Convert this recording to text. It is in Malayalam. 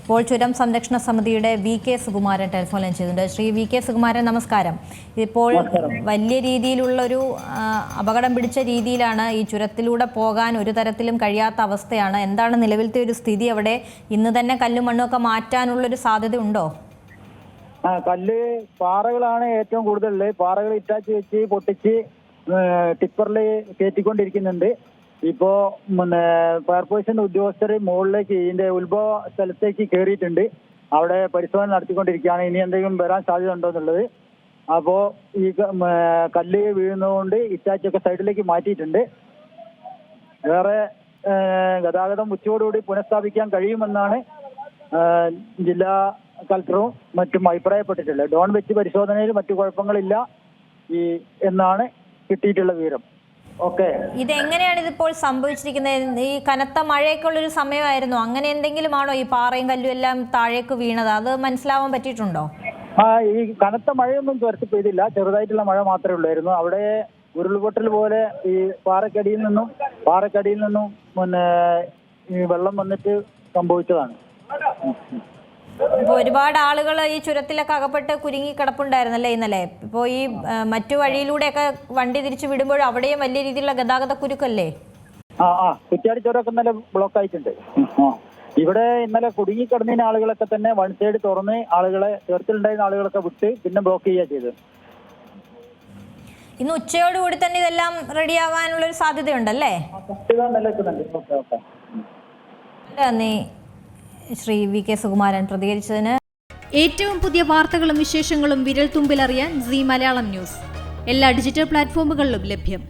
ഇപ്പോൾ ചുരം സംരക്ഷണ സമിതിയുടെ വി.കെ. സുകുമാരൻ ടെലിഫോൺ ലൈൻ ചെയ്തിട്ടുണ്ട്. ശ്രീ വി.കെ. സുകുമാരൻ, നമസ്കാരം. ഇപ്പോൾ വലിയ രീതിയിലുള്ളൊരു അപകടം പിടിച്ച രീതിയിലാണ് ഈ ചുരത്തിലൂടെ പോകാൻ ഒരു തരത്തിലും കഴിയാത്ത അവസ്ഥയാണ്. എന്താണ് നിലവിലത്തെ ഒരു സ്ഥിതി അവിടെ? ഇന്ന് തന്നെ കല്ലും മണ്ണും ഒക്കെ മാറ്റാനുള്ളൊരു സാധ്യത ഉണ്ടോ? പാറകളാണ് ഏറ്റവും കൂടുതൽ. പാറകൾ ഇറ്റാച്ച് വെച്ച് പൊട്ടിച്ച് ടിപ്പറിൽ കയറ്റിക്കൊണ്ടിരിക്കുന്നുണ്ട്. ഇപ്പോ ഫയർഫോഴ്സിന്റെ ഉദ്യോഗസ്ഥർ മുകളിലേക്ക് ഇതിന്റെ ഉത്ഭവ സ്ഥലത്തേക്ക് കയറിയിട്ടുണ്ട്. അവിടെ പരിശോധന നടത്തിക്കൊണ്ടിരിക്കുകയാണ്. ഇനി എന്തെങ്കിലും വരാൻ സാധ്യത ഉണ്ടോ എന്നുള്ളത്. അപ്പോ ഈ കല്ല് വീഴുന്നതുകൊണ്ട് ഇറ്റാച്ചൊക്കെ സൈഡിലേക്ക് മാറ്റിയിട്ടുണ്ട്. വേറെ ഗതാഗതം ഉച്ചയോടുകൂടി പുനഃസ്ഥാപിക്കാൻ കഴിയുമെന്നാണ് ജില്ലാ കളക്ടറും മറ്റും അഭിപ്രായപ്പെട്ടിട്ടുള്ളത്. ഡോൺ വെച്ച് പരിശോധനയിൽ മറ്റു കുഴപ്പങ്ങളില്ല എന്നാണ് കിട്ടിയിട്ടുള്ള വിവരം. ഓക്കെ, ഇതെങ്ങനെയാണ് ഇതിപ്പോൾ സംഭവിച്ചിരിക്കുന്നത്? ഈ കനത്ത മഴയൊക്കെ ഉള്ളൊരു സമയമായിരുന്നു. അങ്ങനെ എന്തെങ്കിലും ആണോ ഈ പാറയും കല്ലും എല്ലാം താഴേക്ക് വീണത്? അത് മനസ്സിലാവാൻ പറ്റിയിട്ടുണ്ടോ? ഈ കനത്ത മഴയൊന്നും തുരത്തി പെയ്തില്ല. ചെറുതായിട്ടുള്ള മഴ മാത്രമേ ഉള്ളായിരുന്നു. അവിടെ ഉരുൾപൊട്ടൽ പോലെ ഈ പാറക്കടിയിൽ നിന്നും ഈ വെള്ളം വന്നിട്ട് സംഭവിച്ചതാണ്. ഇപ്പോൾ ഒരുപാട് ആളുകൾ ഈ ചുരത്തിലൊക്കെ അകപ്പെട്ട് കുരുങ്ങി കിടപ്പുണ്ടായിരുന്നല്ലേ ഇന്നലെ? ഇപ്പോൾ ഈ മറ്റു വഴിയിലൂടെയൊക്കെ വണ്ടി തിരിച്ചു വിടുമ്പോൾ അവിടെയും വലിയ രീതിയിലുള്ള ഗതാഗത കുരുക്കല്ലേ? കുറ്റ്യാടി ചുരമൊക്കെ ഇന്നലെ ബ്ലോക്ക് ആയിട്ടുണ്ട്. ഇവിടെ ഇന്നലെ കുടുങ്ങി കിടന്ന ആളുകളൊക്കെ തന്നെ വൺ സൈഡ് തുറന്ന് ആളുകളെ ചുരത്തിലുണ്ടായിരുന്ന ആളുകളൊക്കെ വിട്ട് പിന്നെ ബ്ലോക്ക് ചെയ്യുക ചെയ്തത്. ഇന്ന് ഉച്ചയോടുകൂടി തന്നെ ഇതെല്ലാം റെഡിയാവാനുള്ളൊരു സാധ്യതയുണ്ടല്ലേ? നന്ദി ശ്രീ വി.കെ. സുകുമാരൻ പ്രതികരിച്ചതിന്. ഏറ്റവും പുതിയ വാർത്തകളും വിശേഷങ്ങളും വിരൽ തുമ്പിലറിയാൻ സീ മലയാളം ന്യൂസ് എല്ലാ ഡിജിറ്റൽ പ്ലാറ്റ്ഫോമുകളിലും ലഭ്യം.